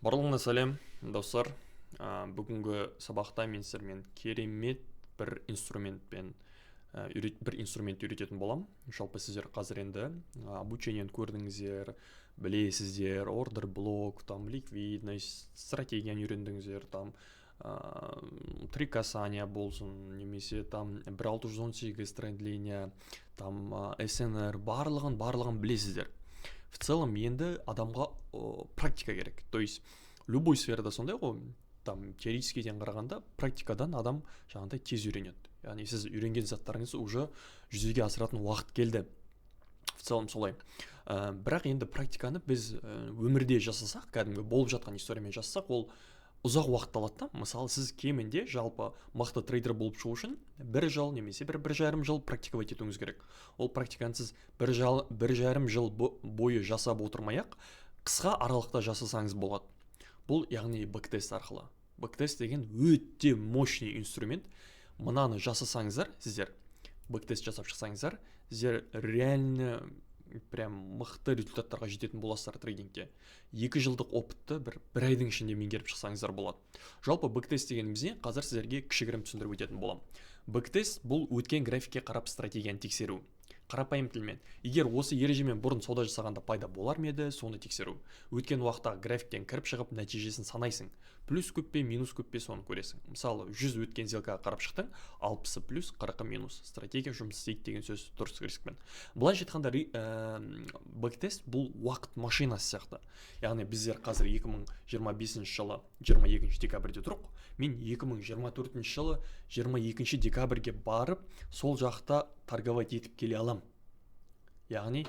Барлығына сәлем, достар. Бүгінгі сабақта мен сіздермен керемет бір инструментпен үйрететін болам. Жалпы сіздер қазір енді обучениені көрдіңіздер, білесіздер, ордер блок, там ликвидность, стратегияны үйрендіңіздер, там три касания болсын, немесе там 1618 трендлиния, там СНР, барлығын білесіздер. В целом енді адамға практика керек. То есть любой сферада сондай ғой, там теоретическийден қарағанда практикадан адам жаңағыдай тез үйренеді. Яғни сіз үйренген заттарыңыз уже жүзеге асыратын уақыт келді. В целом солай. Бірақ енді практиканы біз өмірде жасасақ, кәдімгі болып жатқан историямен жасасақ, ол ұзақ уақыт алады да. Мысалы, сіз кемінде жалпы мықты трейдер болып шығу үшін 1 жыл немесе 1,5 жыл практиковать етуіңіз керек. Ол практиканы сіз 1,5 жыл бойы жасап отырмай-ақ қысқа аралықта жасасаңыз болады. Бұл яғни бэктест арқылы. Бэктест деген өте мощный инструмент. Мынаны жасасаңыздар, сіздер бэктест жасап шықсаңыздар, сіздер реально прям мықты результаттарға жететін боласыздар трейдингте. 2 жылдық опытты бір айдың ішінде меңгеріп шықсаңыздар болады. Жалпы бэктест дегенімізде қазір сіздерге кішігірім түсіндіріп өтетін болам. Бэктест бұл өткен графикке қарап стратегияны тексеру. Қарапайым тілмен, егер осы ережемен бұрын сауда жасағанда пайда болар ма еді, соны тексеру. Өткен уақытта графиктен кіріп шығып нәтижесін санайсың. Плюс көп пе, минус көп пе, соны көресің. Мысалы, 100 өткен сделкаға қарап шықтың, 60 плюс, 40 минус. Стратегия жұмыс істейді деген сөз дұрыс кіріспен. Былайша айтқанда бэктест бұл уақыт машинасы сияқты. Яғни біздер қазір 2025 жылы 22 декабрьде тұрық. Мен 2024 жылы 22 декабрьге барып, сол жақта торговать етіп келе алам. Яғни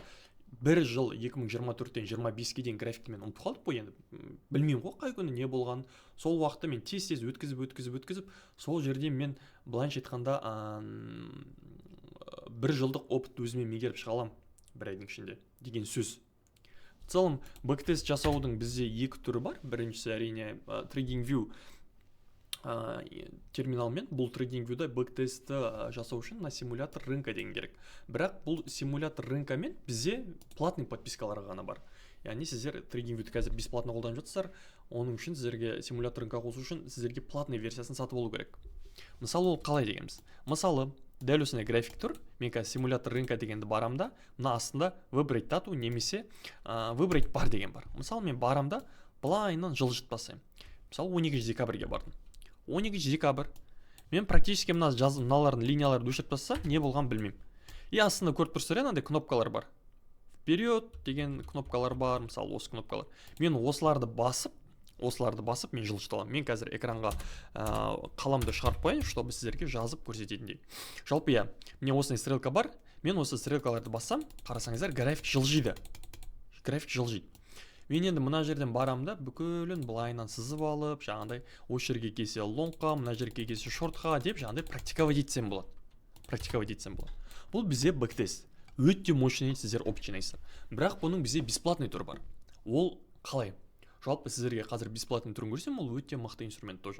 бір жыл 2024-тен 25-ке дейін графикті мен ұмытып қалдық қой, енді білмеймін ғой қай күні не болған. Сол уақытты мен тез өткізіп, сол жерде мен былайша айтқанда 1 жылдық опыт өзіме меңгеріп шыға аламын 1 айдың ішінде деген сөз. В целом бэктест жасаудың бізде 2 түрі бар. Біріншісі әрине TradingView терминалмен. Бұл TradingView'да бэктесті жасау үшін на симулятор рынка деген керек. Бірақ бұл симулятор рынкамен бізде платный подпискалар ғана бар. Яғни сіздер TradingView'ді қазір бесплатно қолданып жатсыздар, оның үшін сіздерге симулятор рынка қосу үшін сіздерге платный версиясын сатып алу керек. Мысалы, ол қалай дегеніміз? Мысалы, дәл осындай график тұр. Мен қазір симулятор рынка дегенді барамда, мына астында выбрать дату немесе выбрать пар деген бар. Мысалы, мен барамда былайынан жылжыт басайым. Мысалы, 12 декабрьге бардым. 12 декабрь. Мен практически мыналардың линияларды өшіріп тастасам, не болған білмеймін. И астында көріп тұрсыздар, андай кнопкалар бар. Вперед деген кнопкалар бар, мысалы осы кнопкалар. Мен осыларды басып мен жылжыта аламын. Мен қазір экранға қаламды шығарып қояйын, чтобы сіздерге жазып көрсететіндей. Жалпы міне осындай стрелка бар. Мен осы стрелкаларды бассам, қарасаңыздар, график жылжиды. Мен енді мына жерден барамда бүкілін былайынан сызып алып, жаңағыдай осы жерге келсе лонгқа, мына жерге келсе шортқа деп жаңағыдай практиковать етсем болады. Бұл бізде бэктест. Өте мощный, сіздер опыт жинайсыздар. Бірақ бұның бізде бесплатный түрі бар. Ол қалай? Жалпы сіздерге қазір бесплатный түрін көрсем, ол өте мықты инструмент тоже.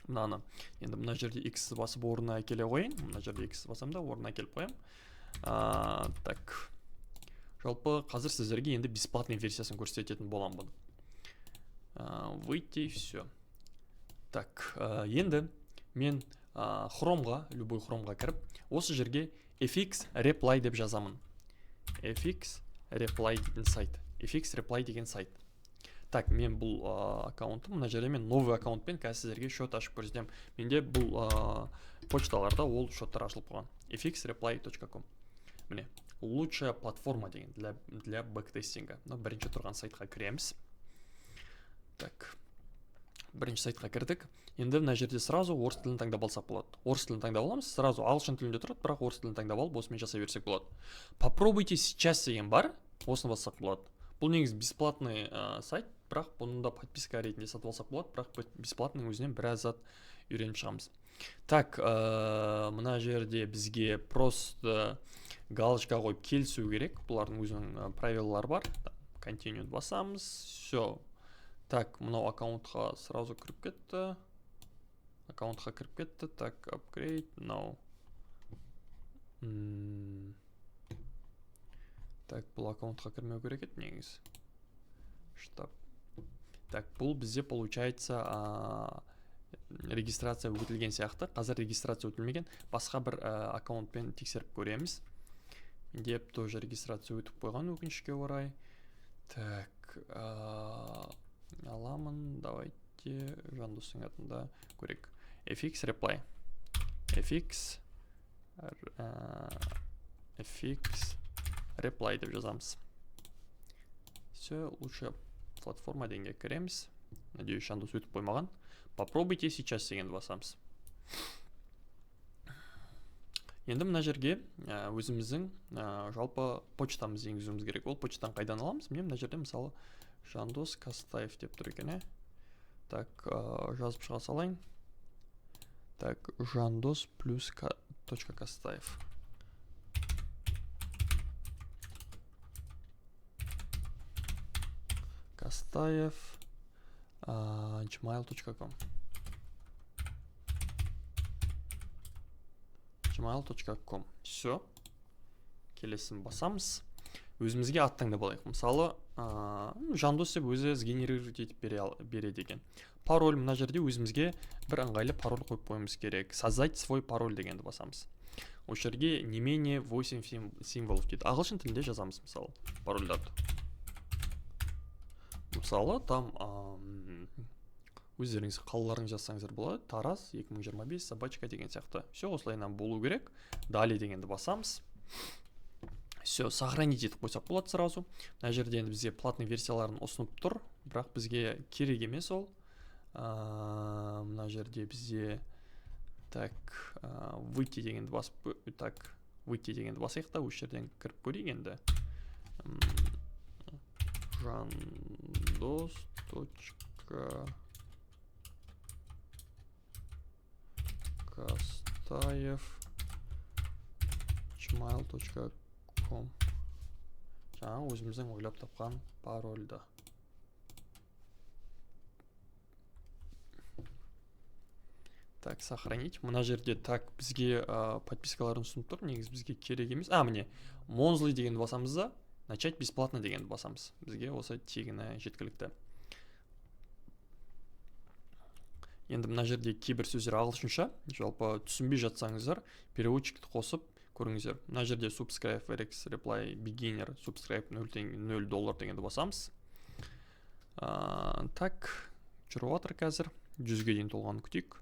Енді мына жерде X басып орнына әкеле қойын. Мына жерде X басам да орнына әкеліп қоям. Так. Жалпы қазір сіздерге енді бесплатный версиясын көрсететін болам бұны. Выйти и все. Так, енді мен любой хромға кіріп, осы жерге FX Reply деп жазамын. FX Reply деген сайт. Так, мен бұл аккаунтым, мына жерде мен новый аккаунтпен қазір сіздерге шот ашып көрсетем. Менде бұл почталарда ол шоттар ашылып қойған. fxreply.com. Міне, лучшая платформа деген для бэктестинга. Бірінші тұрған сайтқа кіреміз. Так, бірінші сайтқа кірдік. Енді мына жерде сразу орыс тілін таңдап алсақ болады. Орыс тілін таңдап аламыз, сразу ағылшын тілінде тұрады, бірақ орыс тілін таңдап алып, осымен жасай берсек болады. Попробуйте сейчас деген бар, осыны бассақ болады. Бұл негізі бесплатный сайт, бірақ бұны да подписка ретінде сатып алсақ болады, бірақ бесплатның өзінен біраз зат үйреніп шығамыз. Так, мына жерде бізге просто галочка қойып келісу керек. Бұлардың өзінің правилалары бар. Continue басамыз. Все. Так, мынау аккаунтқа сразу кіріп кетті. Так, upgrade. No. Так, бұл аккаунтқа кірмеу керек еді негізі. Штаб. Так, бұл бізде получается регистрация өтілген сияқты. Қазір регистрация өтілмеген, басқа бір аккаунтпен тексеріп көреміз. Деп тоже регистрация өтіп қойған өкінішке орай. Так, аламын, давайте Жандостың атында көрек. fx reply. fx reply деп жазамыз. Все, лучше платформа дегенге кіреміз. Надеюсь, Жандос өтіп қоймаған. Попробуйте сейчас дегенді басамыз. Енді мына жерге өзіміздің жалпы почтамыз енгізуіміз керек. Ол почтаны қайдан аламыз? Міне мына жерде мысалы Жандос Кастаев деп тұр екен. Так, жазып шыға салайын. Так, Жанdos плюс .Кастаев. Кастаев gmail.com. gmail.com. Все. Келесін басамыз. Өзімізге ат таңдап алайық. Мысалы, Жандос деп өзі сгенерировать етіп береді екен. Пароль мына жерде өзімізге бір ыңғайлы пароль қойып қоймыз керек. Создать свой пароль дегенді басамыз. Ол жерге не менее 8 символов дейді. Ағылшын тілінде жазамыз мысалы парольдарды. Мысалы, там өздеріңіз қалаларың жазсаңыздар болады. Тараз 2025 собачка деген сияқты. Все, осылайынан болу керек. Далее дегенді басамыз. Все, сохранить етіп қойсақ болады сразу. Мына жерде енді бізге платный версияларын ұсынып тұр, бірақ бізге керек емес ол. Мына жерде бізде так выйти дегенді басайық та, осы жерден кіріп көрейік енді. Jandos.Kastayev gmail.com. Жаңа өзіміздің ойлап тапқан парольді. Так, сохранить. Мына жерде так бізге подпискаларын ұсынып тұр. Негіз бізге керек емес. Міне, Monthly дегенді басамыз да, начать бесплатно дегенді басамыз. Бізге осы тегіні жеткілікті. Енді мына жерде кейбір сөздер ағылшынша, жалпы түсінбей жатсаңыздар, переводчикті қосып көріңіздер. Мына жерде subscribe, fx, reply, beginner, subscribe $0 дегенді басамыз. Так, жүріп жатыр қазір. 100-ге дейін толғанын күтейік.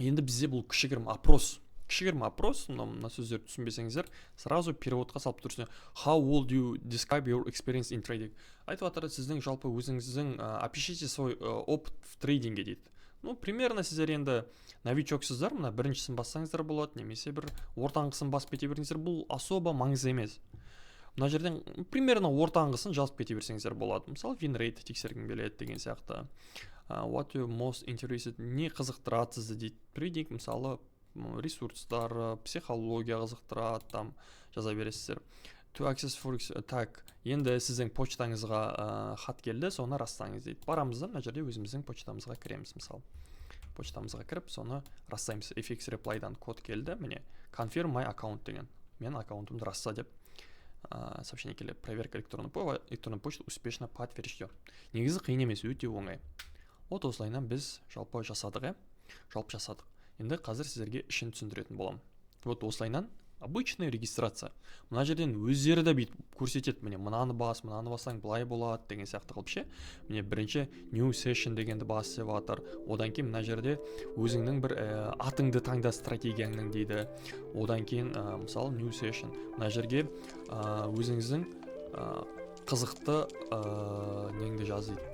Енді бізде бұл кішігірім опрос. Мына сөздерді түсінбесеңіздер, сразу переводқа салып тұрсың. How would you describe your experience in trading? Айтып жатыр, сіздің жалпы өзіңіздің опишите свой опыт в трейдинге дейді. Примерно сіздер енді новичоксыздар, мына біріншісін бассаңыздар болады, немесе бір ортаңғысын басып кете берсеңіздер, бұл особо маңызды емес. Мына жерден примерно ортаңғысын жазып кете берсеңіздер болады. Мысалы, win rate тексергің келеді деген сияқты. What you most interested, не қызықтырады сізді дейді. Трейдинг, мысалы, ресурстар, психология қызықтырады, там жаза бересіздер. To access for так, енді сіздің почтаңызға хат келді, соны растаңыз дейді. Барамыз да, мына жерде өзіміздің почтамызға кіреміз, мысалы. Почтамызға кіріп, соны растаймыз. fx reply-дан код келді, міне, confirm my account деген. Мен аккаунтымды раста деп сообщение келеді. Проверка электронной почты успешно подтвержден. Негізі қиын емес, өте оңай. Вот осылайынан біз жалпы жасадық. Енді қазір сіздерге ішін түсіндіретін болам. Вот осылайынан обычная регистрация. Мына жерден өздері де бүйтіп көрсетеді. Міне мынаны басаң былай болады деген сияқты қылып ше. Міне бірінші new session дегенді бас деп жатыр. Одан кейін мына жерде өзіңнің бір атыңды таңда стратегияңның дейді. Одан кейін мысалы new session. Мына жерге өзіңіздің қызықты неңді жаз дейді.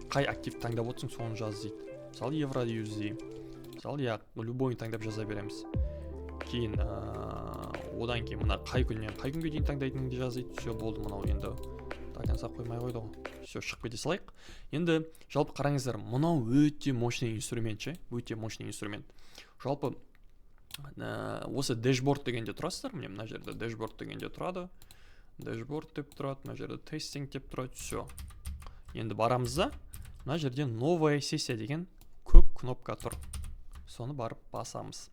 Қай актив таңдап отырсың, соны жаз дейді. Мысалы евроды USD. Мысалы любой таңдап жаза береміз. Кейін одан кейін мына қай күнге дейін таңдайтыныңды жазайды. Все болды, мынау енді таңдаса қоймай қойды ғой. Все, шығып кете салайық. Енді жалпы қараңыздар, мынау өте мощный инструмент ше, өте мощный инструмент. Жалпы осы дэшборд дегенде тұрасыздар, міне мына жерде дэшборд дегенде тұрады. Дэшборд деп тұрады, мына жерде тестинг деп тұрады. Все. Енді барамыз да, мына жерде новая сессия деген көк кнопка тұр. Соны барып басамыз.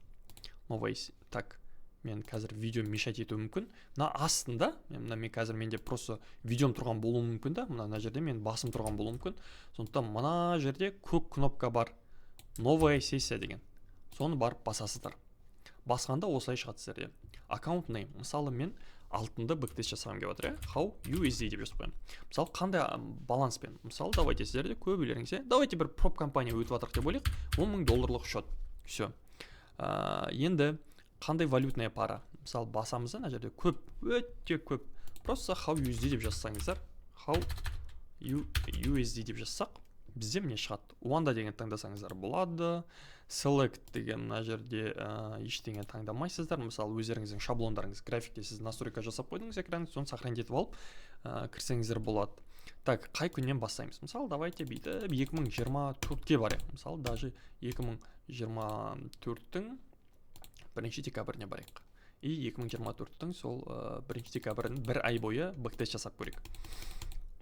Так, мен қазір видео мешать етуі мүмкін. Мына астында, мен қазір менде просто видеом тұрған болуы мүмкін да, мына жерде мен басым тұрған болуы мүмкін. Сондықтан мына жерде көк кнопка бар, новая сессия деген. Соны барып басасыздар. Басқанда осылай шығады сіздерде. Аккаунт name. Мысалы мен алтында бэктест жасағым келіп жатыр, how USD деп жазып қоямын. Мысалы қандай баланспен. Мысалы давайте сіздерде көбілеріңізде, давайте бір прop компания өтіп жатырық деп ойлайық, $10,000 счет. Все. Енді қандай валютная пара. Мысалы басамыз, ана жерде көп, өте көп. Просто how USD деп жазсаңыздар, how USD деп жазсақ, бізде міне шығады. Уанда деген таңдасаңыздар болады. Select деген мына жерде ештеңе таңдамайсыздар. Мысалы өздеріңіздің шаблондарыңыз графикте сіз настройка жасап қойдыңыз экранды, соны сохранить етіп алып кірсеңіздер болады. Так, қай күннен бастаймыз? Мысалы давайте бүйтіп 2024-ке барайық. Мысалы даже 2024-тің 1 декабріне барайық. И 2024-тің сол 1 декабрін бір ай бойы бэктест жасап көрейік.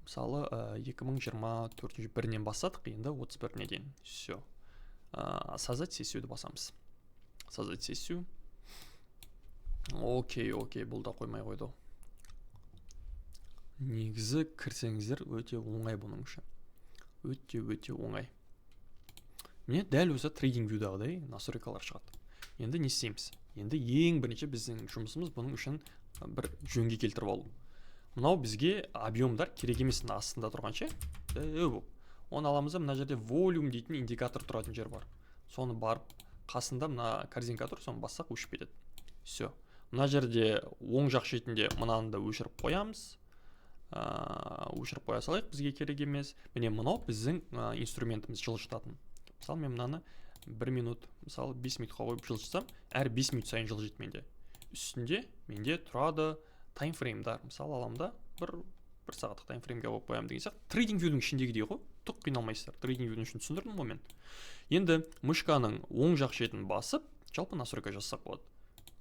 Мысалы 2024 бірінен бастадық, енді 31-не дейін. Все. Создать сессияды басамыз. Создать сессию. Окей, бұл да қоймай қойды. Негізі кірсеңіздер өте оңай бұның үшін. Өте оңай. Міне дәл өзі TradingView'дағыдай настройкалар шығады. Енді не істейміз? Енді ең бірінші біздің жұмысымыз бұның үшін бір жөнге келтіріп алу. Мынау бізге объемдар керек емес астында тұрған ше. Оны аламыз, мына жерде volume дейтін индикатор тұратын жер бар. Соны барып, қасында мына корзинка тұр, соны бассақ өшіп кетеді. Все. Мына жерде оң жақ шетінде мынаны да өшіріп қоямыз. Өшіріп қоя салайық, бізге керек емес. Міне мынау біздің инструментіміз жылжытатын. Мысалы мен мынаны 1 минут, мысалы 5 минутқа қойып жылжытсам, әр 5 минут сайын жылжиды менде. Үстінде менде тұрады таймфреймдар. Мысалы аламда бір сағаттық таймфреймге қойып қоямын деген сияқты. TradingView'дің ішіндегідей ғой, түк қиналмайсыздар. TradingView'дің үшін түсіндірдім ғой мен. Енді мышканың оң жақ шетін басып, жалпы настройка жасасақ болады.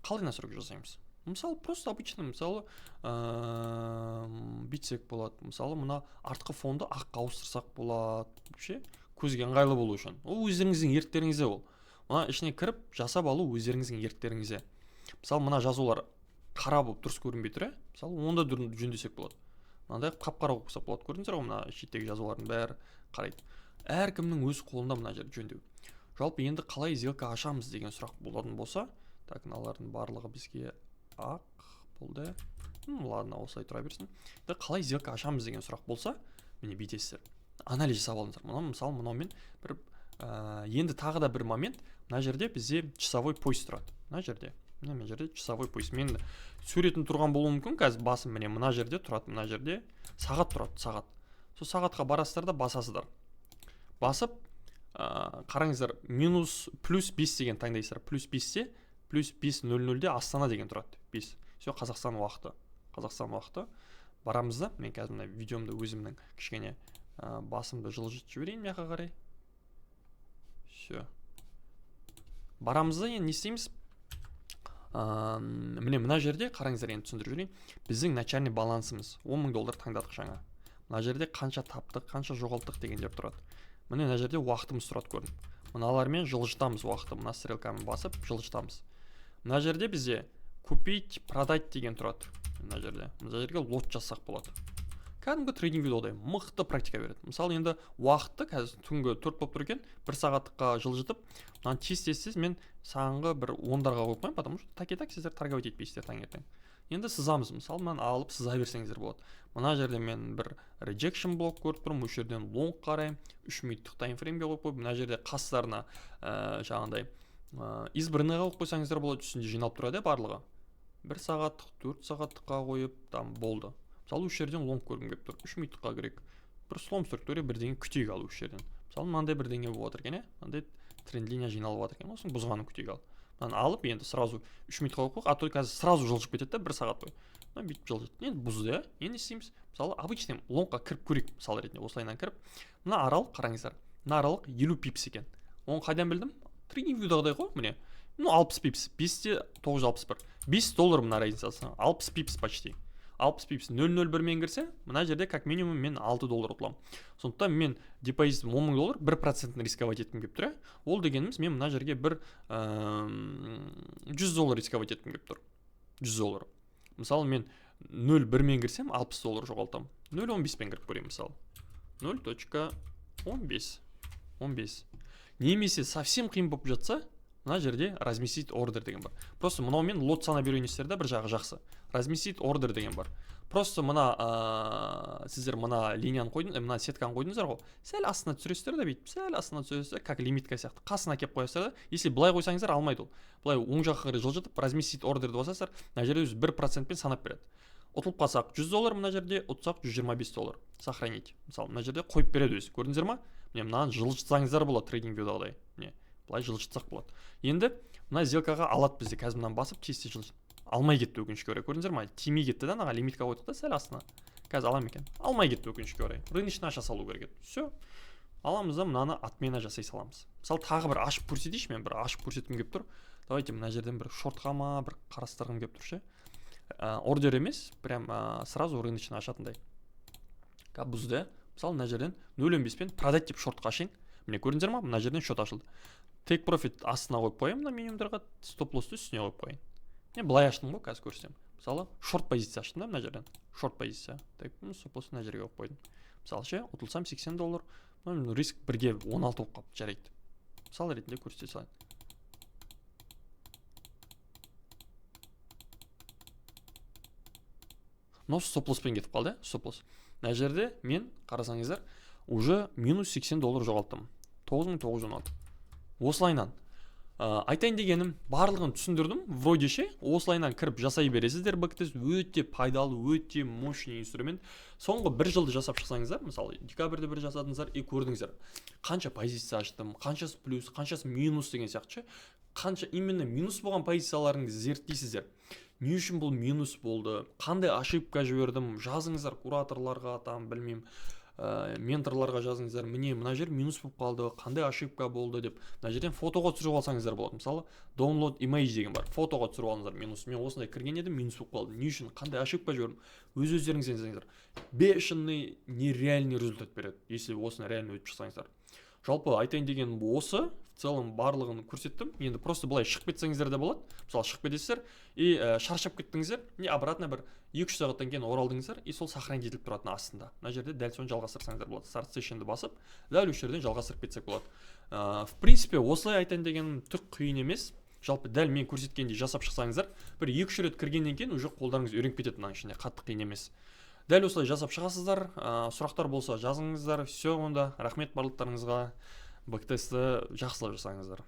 Қалай настройка жасаймыз? Мысалы просто обычный, мысалы бүйтсек болады. Мысалы мына артқы фонды аққа ауыстырсақ болады. Көзге ыңғайлы болу үшін. Ол өздеріңіздің еріктеріңізде ол. Мына ішіне кіріп жасап алу өздеріңіздің еріктеріңізде. Мысалы мына жазулар қара болып дұрыс көрінбей тұр, мысалы онда жөндесек болады. Мынандай қап-қара болып қойсақ болады. Көрдіңіздер ғой, мына шеттегі жазулардың бәрі қарайды. Әркімнің өз қолында мына жерді жөндеу. Жалпы енді қалай сделка ашамыз деген сұрақ болатын болса, так, мыналардың барлығы бізге ақ болды. Ладно, осылай тұра берсін. Қалай сделка ашамыз деген сұрақ болса, міне бүйтесіздер. Анализ жасап алыңыздар. Мысалы мынаумен бір енді тағы да бір момент, мына жерде бізде часовой пояс тұрады. Мына жерде часовой пояс. Мен суретін тұрған болуы мүмкін, қазір басым міне мына жерде тұрады, мына жерде сағат тұрады, сағат. Сол сағатқа барасыздар да басасыздар. Басып, қараңыздар, плюс 5 деген таңдайсыздар. Плюс 5-те, плюс 5:00-де Астана деген тұрады. 5. Все, Қазақстан уақыты. Барамыз да, мен қазір мына видеомды өзімнің кішкене басымды жылжытып жіберейін мияқа қарай. Все. Барамыз да, енді не істейміз? Міне мына жерде қараңыздар, енді түсіндіріп жіберейін. Біздің начальный балансымыз $10,000 таңдадық жаңа. Мына жерде қанша таптық, қанша жоғалттық дегендер тұрады. Міне мына жерде уақытымыз тұрады көрініп. Мыналармен жылжытамыз уақытты. Мына стрелкамен басып жылжытамыз. Мына жерде бізде купить, продать деген тұрады. Мына жерге лот жасақ болады. Кәдімгі TradingView'дай мықты практика береді. Мысалы енді уақытты қазір түнгі 4 болып тұр екен, 1 сағаттыққа жылжытып, мынаны тез мен саңғы бір 10-дарға қойып қоймын, потому что так сіздер торговать етпейсіздер таңертең. Енді сызамыз, мысалы мынаны алып сыза берсеңіздер болады. Мына жерде мен бір rejection блок көріп тұрмын, осы жерден long қараймын, 3 минуттық таймфреймге қойып қойып, мына жерде қастарына жаңағыдай избранныйға қойып қойсаңыздар болады, үстінде жиналып тұрады барлығы. 1 сағаттық, 4 сағаттыққа қойып, там болды. Мысалы осы жерден long көргім келіп тұр, 3 минутқа керек. Бір слом структуре бірдеңе күтейік алу осы жерден. Мысалы мынандай бірдеңе болып жатыр екен, мынандай тренд линия жиналып жатыр екен, осыны бұзғанын күтейік ал. Мынаны алып енді сразу 3 минутқа қойып, а то қазір сразу жылжып кетеді, 1 сағат бойы. Мына бүйтіп жылжиды. Енді бұзды, енді істейміз. Мысалы обычный лонгқа кіріп көрейік, мысалы ретінде осылайынан кіріп. Мына аралық қараңыздар. Мына аралық 50 пипс екен. Оны қайдан білдім? TradingView'дағыдай ғой, міне. 60 пипс, 5-те 961. $5 мына разницасы. 60 пипс почти. 60 пипс 0.01 кірсе, мына жерде как минимум мен $6 ұтыламын. Сондықтан мен депозитім $10,000 1% рисковать еткім келіп тұр. Ол дегеніміз мен мына жерге бір $100 рисковать еткім келіп тұр. $100. Мысалы мен 0,1 мен кірсем $60 жоғалтамын. 0,15 пен кіріп көрейін мысалы. 0,15. Немесе совсем қиын болып жатса, мына жерде разместить ордер деген бар. Просто мынаумен лот сана беру нестерде бір жағы жақсы. Разместить ордер деген бар. Просто мына сіздер мына линияны қойдыңыз, мына сетканы қойдыңыздар ғой. Сәл астына түсіресіздер да бүйтіп, сәл астына түсіресіздер, как лимитка сияқты. Қасына кеп қоясыздар да. Если былай қойсаңыздар алмайды ол. Былай оң жаққа қарай жылжытып, разместить ордерді басасыздар, мына жерде өзі 1%-пен санап береді. Ұтылып қалсақ $100, мына жерде ұтсақ $125. Сохранить. Мысалы, мына жерде қойып береді өзі. Көрдіңіздер ма? Міне мынаны жылжытсаңыздар болады TradingView'дағыдай. Міне, былай жылжытсақ болады. Енді мына сделкаға алады бізде, қазір мынаны басып тез жылжытып. Алмай кетті өкінішке орай. Көрдіңіздер ма? Тимей кетті да, мына лимитка қойдық та сәл астына. Қазір аламын екен. Алмай кетті өкінішке орай. Рыночный аша салу керек еді. Все. Аламыз да мынаны отмена жасай саламыз. Мысалы тағы бір ашып көрсетейінші, мен бір ашып көрсеткім келіп тұр. Давайте мына жерден бір шортқа ма бір қарастырғым келіп тұр ше. Ордер емес, прям сразу рыночный ашатындай. Бұзды. Мысалы мына жерден 0,15 пен продать деп шортқа ашайын. Міне көрдіңіздер ма? Мына жерден шот ашылды. Take profit астына қойып қоямын, мына минимумдарға стоп лоссты үстіне қойып қояйын. Мен былай аштым ғой, қазір көрсем. Мысалы шорт позиция аштым да мына жерден. Шорт позиция. Так, стоп лоссты мына жерге қойып қойдым. Мысалы ше, ұтылсам $80. Риск 1-ге 16 болып қалыпты, жарайды. Мысалы ретінде көрсете салайын. Но стоп лосспен кетіп қалды, стоп лосс. Мына жерде мен қарасаңыздар уже минус $80 жоғалттым. 9916. Осылайнан айтайын дегенім барлығын түсіндірдім. Вроде ше, осылайнан кіріп жасай бересіздер бэктест. Өте пайдалы, өте мощный инструмент. Соңғы бір жылды жасап шықсаңыздар, мысалы декабрьде бір жасадыңыздар и көрдіңіздер. Қанша позиция аштым, қаншасы плюс, қаншасы минус деген сияқты. Қанша именно минус болған позицияларыңызды зерттейсіздер. Не үшін бұл минус болды, қандай ошибка жібердім, жазыңыздар кураторларға, там білмеймін, менторларға жазыңыздар, міне мына жер минус болып қалды, қандай ошибка болды деп. Мына жерден фотоға түсіріп алсаңыздар болады. Мысалы download image деген бар, фотоға түсіріп алыңыздар минус. Мен осындай кірген едім, минус болып қалды. Не үшін, қандай ошибка жібердім, өздеріңіз жазыңыздар. Бешеный, нереальный результат береді, если осыны реально өтіп шықсаңыздар. Жалпы айтайын дегенім осы, в целом барлығын көрсеттім. Енді просто былай шығып кетсеңіздер де болады. Мысалы шығып кетесіздер и шаршап кеттіңіздер, не обратно бір 2-3 сағаттан кейін оралдыңыздар и сол сохранить етіліп тұратын астында. Мына жерде дәл соны жалғастырсаңыздар болады. Start session'ды басып, дәл осы жерден жалғастырып кетсек болады. В принципе, осылай айтайын дегенім түк қиын емес. Жалпы дәл мен көрсеткендей жасап шықсаңыздар, бір 2-3 рет кіргеннен кейін уже қолдарыңыз үйреніп кетеді мынаның ішінде, қатты қиын емес. Дәл осылай жасап шығасыздар. Сұрақтар болса жазыңыздар. Все, онда рахмет барлықтарыңызға. Бэктестті жақсылап жасаңыздар.